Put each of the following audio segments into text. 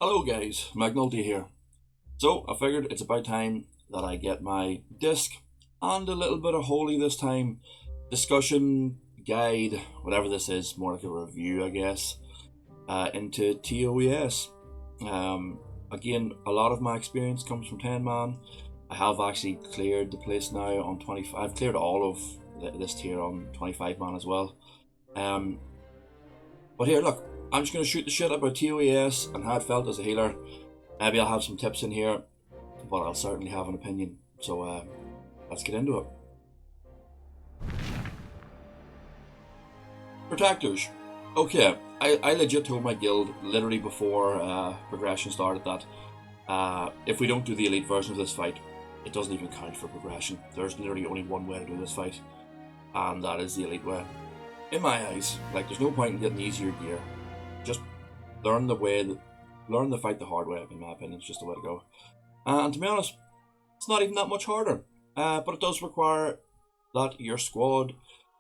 Hello guys, McNulty here. So I figured it's about time that I get my disc and a little bit of holy this time. Discussion, guide, whatever this is, more like a review I guess, into TOES. Um, Again, a lot of my experience comes from 10 man. I have actually cleared the place now on 25. I've cleared all of this tier on 25 man as well. Um, but here, look, I'm just going to shoot the shit about TOES and how it felt as a healer. Maybe I'll have some tips in here, but I'll certainly have an opinion. So let's get into it. Protectors. Okay, I legit told my guild literally before progression started that if we don't do the elite version of this fight, it doesn't even count for progression. There's literally only one way to do this fight, and that is the elite way. In my eyes, like there's no point in getting easier gear. Just learn learn the fight the hard way. In my opinion, it's just the way to go. And to be honest, it's not even that much harder. But it does require that your squad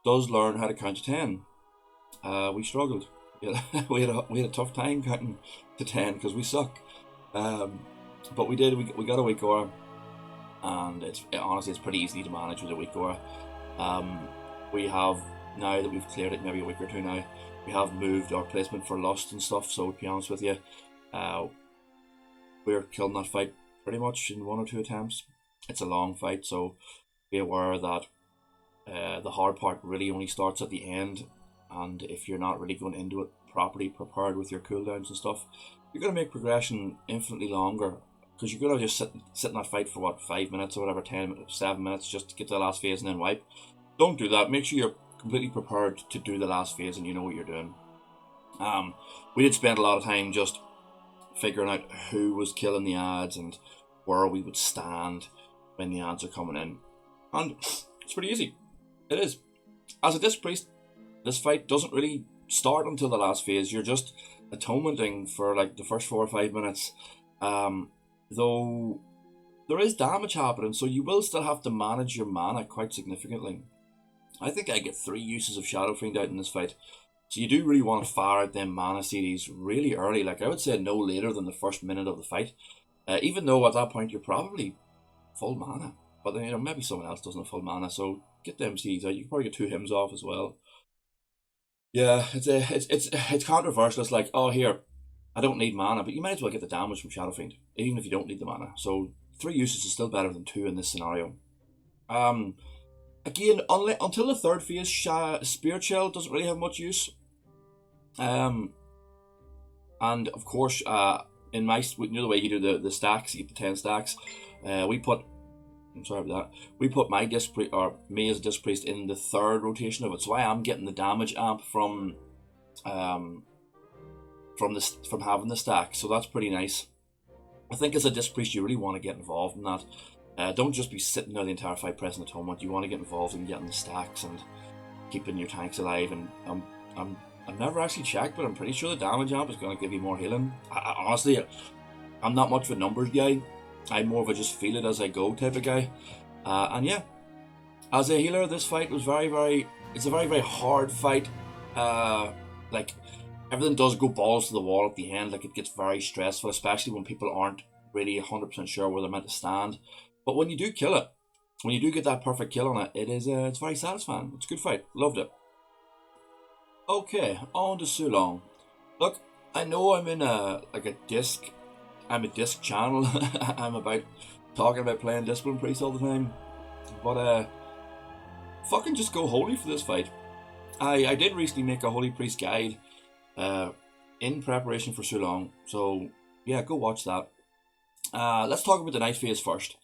does learn how to count to 10. We struggled. We had a tough time counting to 10 because we suck. But we did. We got a weak aura, and honestly it's pretty easy to manage with a weak aura. We have, now that we've cleared it, maybe a week or two now, we have moved our placement for lust and stuff. So to be honest with you, we're killing that fight pretty much in one or two attempts. It's a long fight, so be aware that the hard part really only starts at the end, and if you're not really going into it properly prepared with your cooldowns and stuff, you're going to make progression infinitely longer, because you're going to just sit in that fight for what, 5 minutes or whatever, 7 minutes just to get to the last phase and then wipe. Don't do that. Make sure you're completely prepared to do the last phase and you know what you're doing. We did spend a lot of time just figuring out who was killing the ads and where we would stand when the ads are coming in, and it's pretty easy. It is. As a disc priest, this fight doesn't really start until the last phase. You're just atonementing for like the first 4 or 5 minutes, though there is damage happening, so you will still have to manage your mana quite significantly. I think I get 3 uses of Shadow Fiend out in this fight, so you do really want to fire out them mana series really early. Like I would say no later than the first minute of the fight, even though at that point you're probably full mana, but then maybe someone else doesn't have full mana, so get them seeds out. You can probably get 2 hymns off as well. Yeah, it's controversial. It's like, oh here, I don't need mana, but you might as well get the damage from Shadow Fiend, even if you don't need the mana. So 3 uses is still better than 2 in this scenario. Again, until the third phase, Spirit Shell doesn't really have much use. And of course, in my, the way you do the stacks, you get the 10 stacks. I'm sorry about that. We put my disc priest, or me as a disc priest, in the third rotation of it, so I am getting the damage amp from having the stack. So that's pretty nice. I think as a disc priest, you really want to get involved in that. Don't just be sitting there the entire fight pressing atonement. You want to get involved in getting the stacks and keeping your tanks alive. And I've never actually checked, but I'm pretty sure the damage amp is going to give you more healing. Honestly, I'm not much of a numbers guy. I'm more of a just feel it as I go type of guy. And yeah, as a healer, this fight was it's a very, very hard fight. Like, everything does go balls to the wall at the end. Like, it gets very stressful, especially when people aren't really 100% sure where they're meant to stand. But when you do kill it, when you do get that perfect kill on it, it's very satisfying. It's a good fight. Loved it. Okay, on to Sulong. Look, I know I'm in I'm a disc channel. I'm about talking about playing Discipline Priest all the time. But fucking just go holy for this fight. I did recently make a Holy Priest guide in preparation for Sulong. So yeah, go watch that. Let's talk about the night phase first.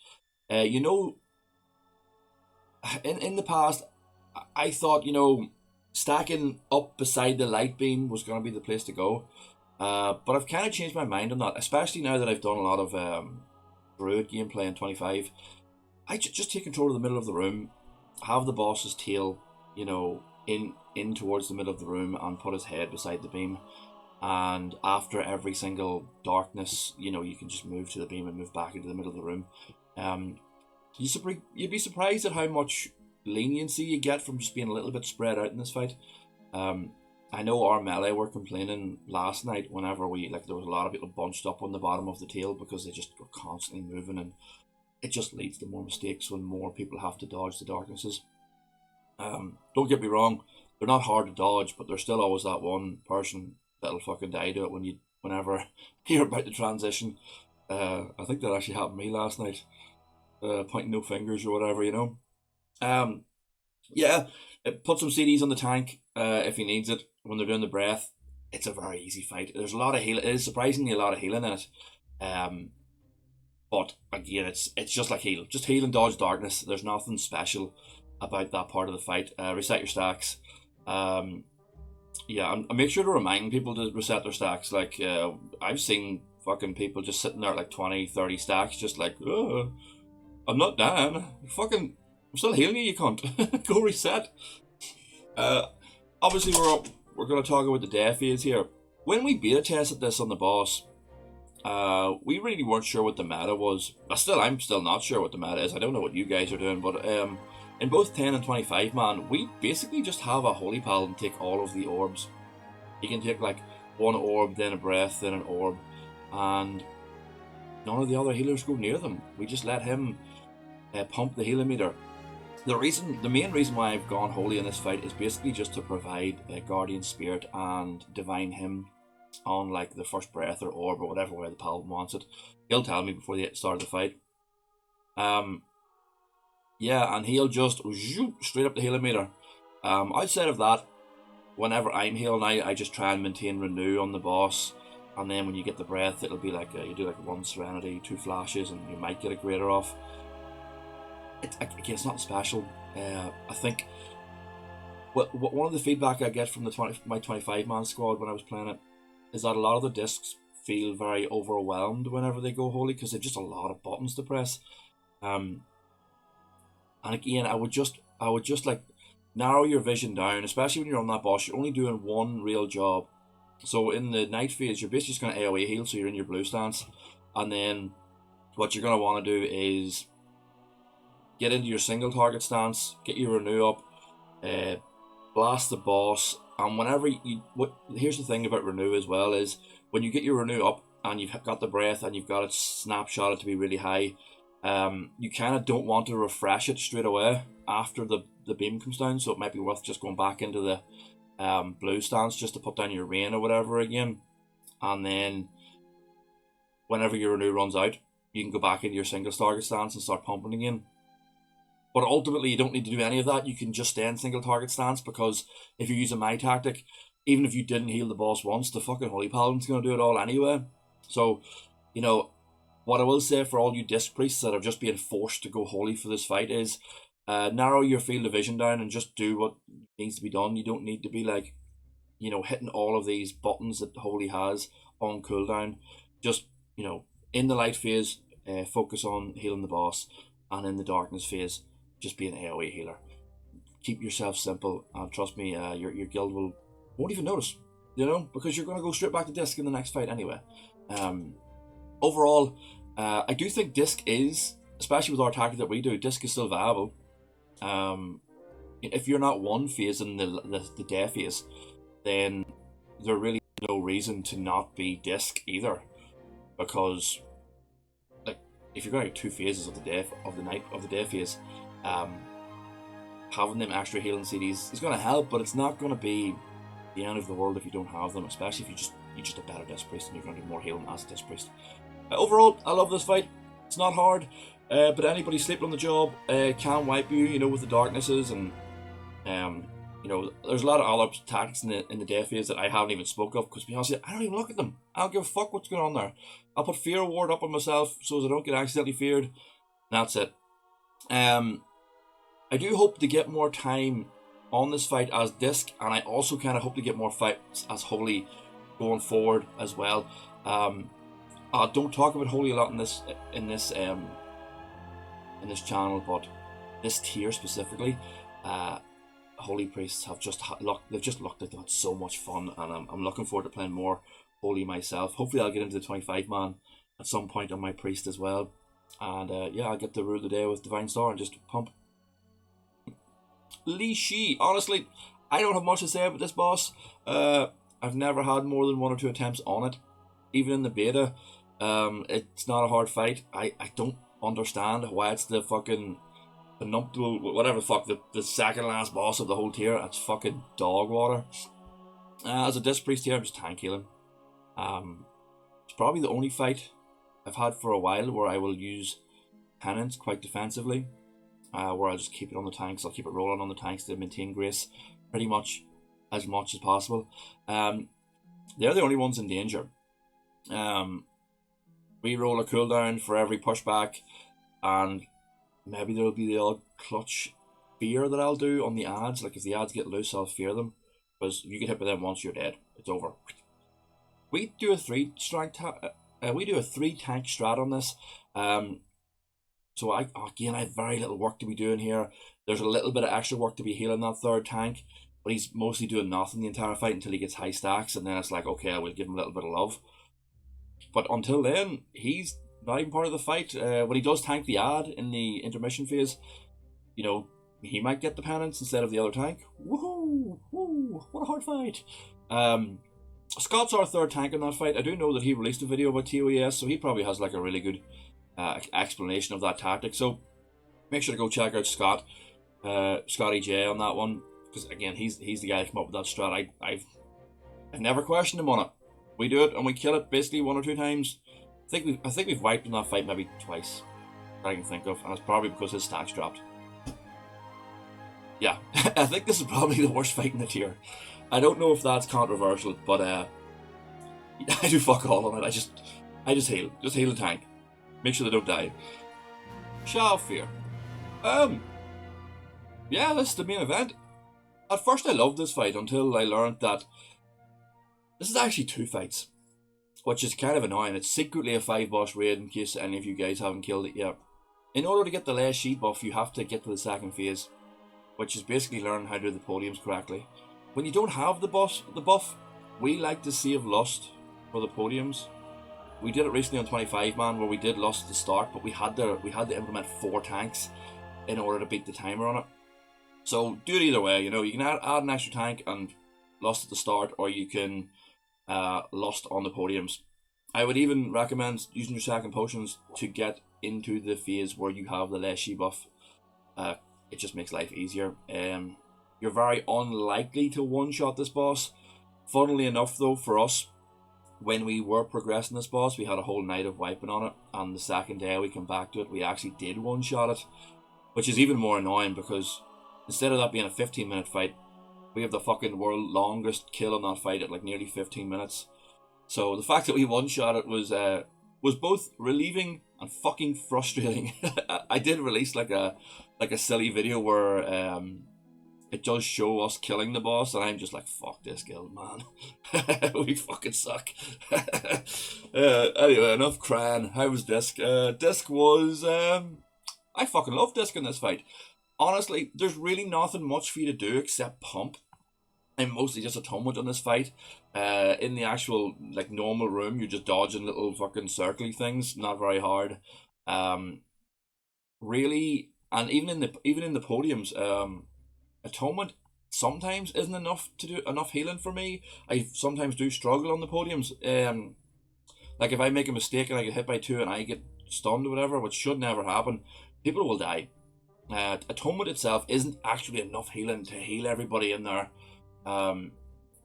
In the past, I thought, stacking up beside the light beam was going to be the place to go. But I've kind of changed my mind on that, especially now that I've done a lot of Druid gameplay in 25. I just take control of the middle of the room, have the boss's tail, in towards the middle of the room, and put his head beside the beam. And after every single darkness, you can just move to the beam and move back into the middle of the room. You'd be surprised at how much leniency you get from just being a little bit spread out in this fight. I know our melee were complaining last night whenever there was a lot of people bunched up on the bottom of the tail because they just were constantly moving, and it just leads to more mistakes when more people have to dodge the darknesses. Don't get me wrong, they're not hard to dodge, but there's still always that one person that'll fucking die to it whenever you're about to transition. I think that actually happened to me last night. Pointing no fingers or whatever, Yeah, put some CDs on the tank if he needs it when they're doing the breath. It's a very easy fight. There's a lot of healing. It is surprisingly a lot of healing in it. But again, it's just like heal. Just heal and dodge darkness. There's nothing special about that part of the fight. Reset your stacks. Yeah, and make sure to remind people to reset their stacks. Like, I've seen fucking people just sitting there at like 20, 30 stacks, just like, oh, I'm not dying. Fucking, I'm still healing you cunt. Go reset. Obviously, we're going to talk about the death phase here. When we beta tested this on the boss, we really weren't sure what the meta was. I'm still not sure what the meta is. I don't know what you guys are doing, but in both 10 and 25 man, we basically just have a Holy Paladin take all of the orbs. He can take like one orb, then a breath, then an orb, and none of the other healers go near them. We just let him pump the healing meter. The main reason why I've gone holy in this fight is basically just to provide a Guardian Spirit and Divine Hymn on like the first breath or orb or whatever way the Paladin wants it. He'll tell me before the start of the fight. Yeah, and he'll just zoop straight up the healing meter. Outside of that, whenever I'm healing, I just try and maintain renew on the boss, and then when you get the breath, it'll be like you do like 1 serenity, 2 flashes, and you might get a greater off. It's not special. I think one of the feedback I get from my 25 man squad when I was playing it is that a lot of the discs feel very overwhelmed whenever they go holy because they've just a lot of buttons to press. And again, I would just like narrow your vision down, especially when you're on that boss. You're only doing one real job. So in the night phase, you're basically just going to AoE heal, so you're in your blue stance, and then what you're going to want to do is get into your single target stance, get your renew up, blast the boss, and whenever here's the thing about renew as well is when you get your renew up and you've got the breath and you've got it snapshotted to be really high, you kind of don't want to refresh it straight away after the beam comes down, so it might be worth just going back into the blue stance just to put down your rain or whatever again, and then whenever your renew runs out, you can go back into your single target stance and start pumping again. But ultimately, you don't need to do any of that. You can just stay in single target stance because if you're using my tactic, even if you didn't heal the boss once, the fucking Holy Paladin's going to do it all anyway. So, what I will say for all you disc priests that are just being forced to go holy for this fight is narrow your field of vision down and just do what needs to be done. You don't need to be like, hitting all of these buttons that holy has on cooldown. Just, in the light phase, focus on healing the boss, and in the darkness phase, just be an AoE healer. Keep yourself simple, and trust me, your guild won't even notice, because you're going to go straight back to disc in the next fight anyway. Overall, I do think disc is, especially with our tactic that we do, disc is still viable. If you're not one phase in the death phase, then there really is no reason to not be disc either, because if you're going to 2 phases of the death phase, having them extra healing CDs is going to help, but it's not going to be the end of the world if you don't have them, especially if you're just a better disc priest and you're going to do more healing as a disc priest. Overall, I love this fight. It's not hard, but anybody sleeping on the job can wipe you, with the darknesses, and there's a lot of other tactics in the death phase that I haven't even spoke of, because to be honest, I don't even look at them. I don't give a fuck what's going on there. I'll put fear ward up on myself so as I don't get accidentally feared, and that's it. I do hope to get more time on this fight as disc, and I also kind of hope to get more fights as holy going forward as well. I don't talk about holy a lot in this channel, but this tier specifically, holy priests have just looked like they've had so much fun, and I'm looking forward to playing more holy myself. Hopefully I'll get into the 25 man at some point on my priest as well, and I'll get to rule the day with Divine Star and just pump. Li Shi, honestly, I don't have much to say about this boss. I've never had more than 1 or 2 attempts on it. Even in the beta, it's not a hard fight. I don't understand why it's the fucking penultimate, whatever the fuck, the second last boss of the whole tier. It's fucking dog water. As a disc priest here, I'm just tank healing. It's probably the only fight I've had for a while where I will use penance quite defensively. Where I'll just keep it on the tanks. I'll keep it rolling on the tanks to maintain grace pretty much as possible. They're the only ones in danger. We roll a cooldown for every pushback, and maybe there'll be the odd clutch fear that I'll do on the ads. Like if the ads get loose, I'll fear them, because you get hit by them once, you're dead. It's over. We do a 3 tank strat on this. So I have very little work to be doing here. There's a little bit of extra work to be healing that third tank, but he's mostly doing nothing the entire fight until he gets high stacks, and then it's like, okay, I will give him a little bit of love. But until then, he's not even part of the fight. When he does tank the ad in the intermission phase, you know, he might get the penance instead of the other tank. Woohoo! Woo! What a hard fight! Scott's our third tank in that fight. I do know that he released a video about TOES, so he probably has like a really good explanation of that tactic. So make sure to go check out Scotty J on that one, because again, he's the guy who came up with that strat. I've never questioned him on it. We do it and we kill it basically 1 or 2 times. I think we've wiped in that fight maybe twice that I can think of, and it's probably because his stacks dropped. Yeah, I think this is probably the worst fight in the tier. I don't know if that's controversial, but I do fuck all on it. I just heal the tank, make sure they don't die. Shall fear. Yeah, this is the main event. At first I loved this fight until I learned that this is actually 2 fights, which is kind of annoying. It's secretly a 5 boss raid in case any of you guys haven't killed it yet. In order to get the last sheet buff, you have to get to the second phase, which is basically learning how to do the podiums correctly. When you don't have the buff, we like to save Lust for the podiums. We did it recently on 25 man where we did Lust at the start, but we had to implement 4 tanks in order to beat the timer on it. So do it either way. You know, you can add an extra tank and Lust at the start, or you can Lust on the podiums. I would even recommend using your second potions to get into the phase where you have the Leshy buff. It just makes life easier. You're very unlikely to one-shot this boss. Funnily enough though, for us, when we were progressing this boss, we had a whole night of wiping on it, and the second day we came back to it, we actually did one-shot it, which is even more annoying because instead of that being a 15-minute fight, we have the fucking world longest kill on that fight at like nearly 15 minutes. So the fact that we one-shot it was both relieving and fucking frustrating. I did release like a silly video where it does show us killing the boss, and I'm just like, fuck this guild, man. We fucking suck. Anyway, enough crying. How was Disc? Disc was I fucking love Disc in this fight. Honestly, there's really nothing much for you to do except pump. I'm mostly just atonement on this fight. In the actual like normal room, you're just dodging little fucking circly things, not very hard. Really, and even in the podiums, atonement sometimes isn't enough to do enough healing for me. I sometimes do struggle on the podiums. Like if I make a mistake and I get hit by 2 and I get stunned or whatever, which should never happen, people will die. Atonement itself isn't actually enough healing to heal everybody in there.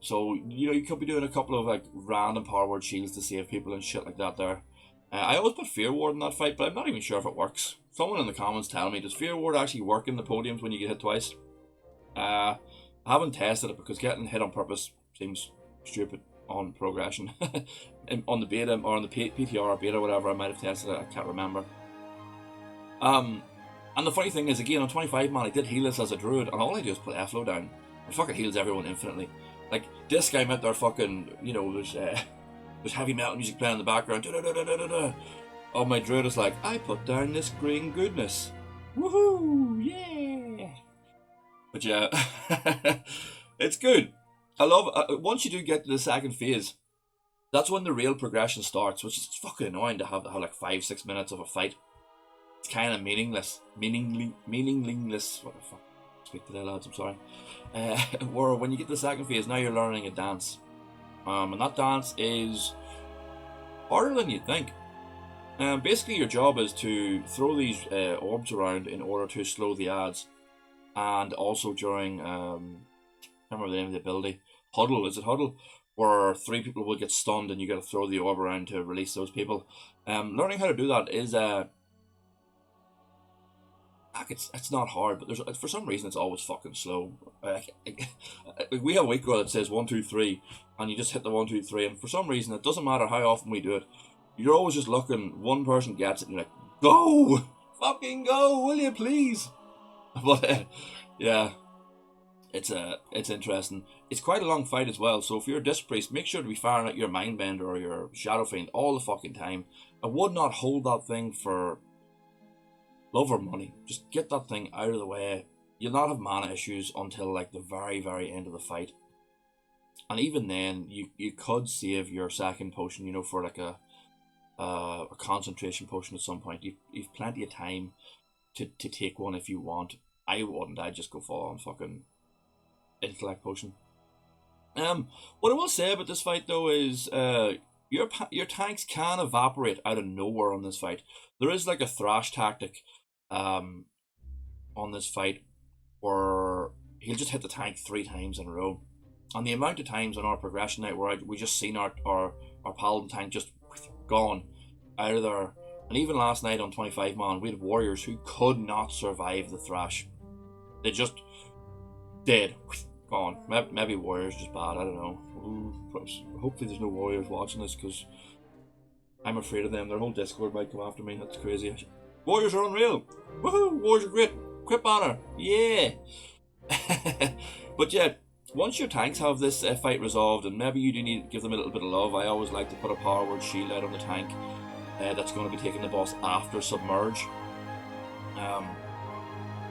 So you know, you could be doing a couple of like random power word shields to save people and shit like that there. I always put Fear Ward in that fight, but I'm not even sure if it works. Someone in the comments tell me, does Fear Ward actually work in the podiums when you get hit twice? I haven't tested it because getting hit on purpose seems stupid on progression. On the beta or on the PTR or beta or whatever, I might have tested it, I can't remember. And the funny thing is, again, on 25 man, I did heal this as a druid, and all I do is put F-low down. It fucking heals everyone infinitely. Like, this guy out there fucking, you know, there's heavy metal music playing in the background. Oh, my druid is like, I put down this green goodness. Woohoo! Yeah! But yeah, it's good. I love it. Once you do get to the second phase, that's when the real progression starts, which is fucking annoying to have like 5-6 minutes of a fight. It's kind of meaningless. Meaningless. What the fuck? speak to the lads, I'm sorry. Where when you get to the second phase, now you're learning a dance. And that dance is harder than you'd think. Basically, your job is to throw these orbs around in order to slow the ads, and also during I can't remember the name of the ability. Huddle, is it Huddle? Where 3 people will get stunned and you got to throw the orb around to release those people. Learning how to do that is it's not hard, but there's for some reason it's always fucking slow. We have a week that says 1, 2, 3, and you just hit the 1, 2, 3, and for some reason it doesn't matter how often we do it. You're always just looking. One person gets it, and you're like, "Go, fucking go, will you please?" But yeah, it's interesting. It's quite a long fight as well. So if you're a disc priest, make sure to be firing at your mindbender or your shadow fiend all the fucking time. I would not hold that thing for love or money. Just get that thing out of the way. You'll not have mana issues until like the very, very end of the fight. And even then, you could save your second potion, you know, for like a concentration potion at some point. You've plenty of time to take one if you want. I wouldn't. I'd just go full on fucking intellect potion. What I will say about this fight though is your tanks can evaporate out of nowhere on this fight. There is like a thrash tactic on this fight where he'll just hit the tank 3 times in a row. And the amount of times on our progression night where we just seen our paladin tank just gone out of there. And even last night on 25 man, we had warriors who could not survive the thrash. They just dead, gone. Maybe warriors just bad, I don't know. Ooh, hopefully there's no warriors watching this, because I'm afraid of them. Their whole Discord might come after me. That's crazy. Warriors are unreal. Woohoo! Warriors are great. Quit banner. Yeah. But yeah, once your tanks have this fight resolved, and maybe you do need to give them a little bit of love, I always like to put a power word shield out on the tank that's going to be taking the boss after submerge.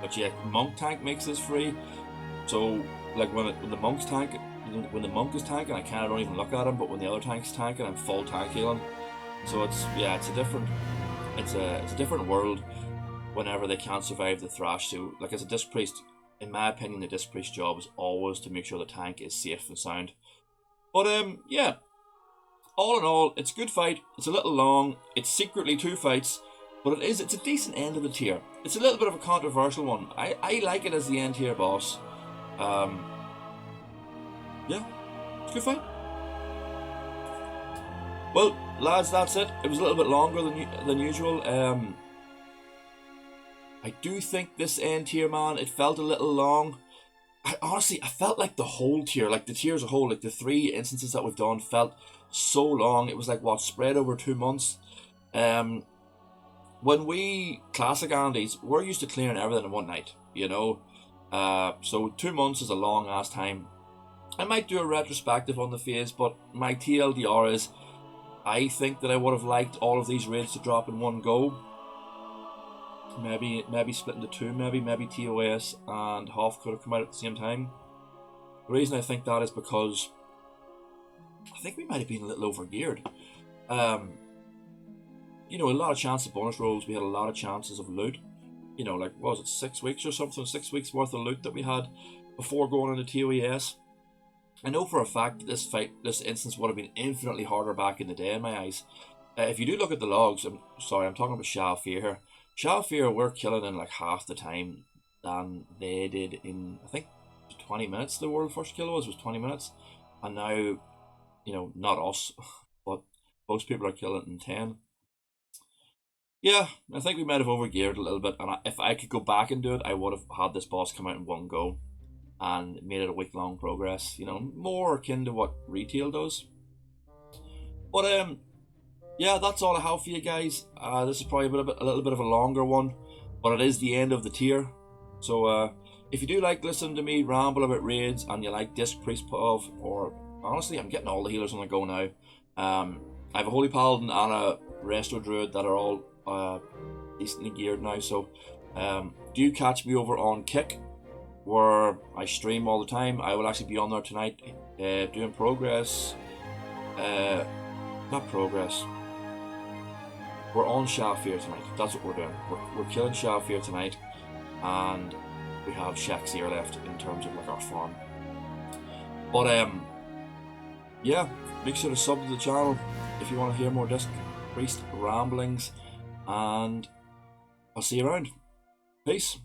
But yeah, monk tank makes this free. So like when the monk's tank, when the monk is tanking, I don't even look at him. But when the other tank's tanking, I'm full tank healing. So it's a different world whenever they can't survive the thrash. So like as a disc priest, in my opinion, the disc priest job is always to make sure the tank is safe and sound. But yeah, all in all, it's a good fight. It's a little long. It's secretly 2 fights, but it's a decent end of the tier. It's a little bit of a controversial one. I like it as the end tier boss. Yeah, it's a good fight. Well, lads, that's it. It was a little bit longer than usual. I do think this end tier, man, it felt a little long. I felt like the whole tier, like the tier as a whole, like the 3 instances that we've done felt so long. It was like, what, spread over 2 months. When we classic Andes, we're used to clearing everything in one night, you know. So 2 months is a long ass time. I might do a retrospective on the phase, but my TLDR is, I think that I would have liked all of these raids to drop in one go. Maybe split into 2, maybe TOS and Hoth could have come out at the same time. The reason I think that is because I think we might have been a little overgeared. You know, a lot of chances of bonus rolls, we had a lot of chances of loot. You know, like, what was it, 6 weeks or something? 6 weeks worth of loot that we had before going into TOS. I know for a fact that this instance would have been infinitely harder back in the day in my eyes. If you do look at the logs, I'm talking about Shao Fear here. Shao Fear we're killing in like half the time than they did in, I think, 20 minutes. The world first kill was 20 minutes. And now, you know, not us, but most people are killing in 10. Yeah, I think we might have overgeared a little bit. And if I could go back and do it, I would have had this boss come out in one go and made it a week-long progress, you know, more akin to what retail does. But yeah, that's all I have for you guys. This is probably a little bit of a longer one, but it is the end of the tier. So if you do like listening to me ramble about raids and you like Disc Priest Pov, or honestly, I'm getting all the healers on the go now. I have a Holy Paladin and a Resto Druid that are all decently geared now. So do catch me over on Kick, where I stream all the time. I will actually be on there tonight doing progress. Not progress. We're on Shao Fear tonight. That's what we're doing. We're killing Shao Fear tonight. And we have shacks here left in terms of like our farm. But yeah, make sure to sub to the channel if you want to hear more Disc Priest ramblings, and I'll see you around. Peace.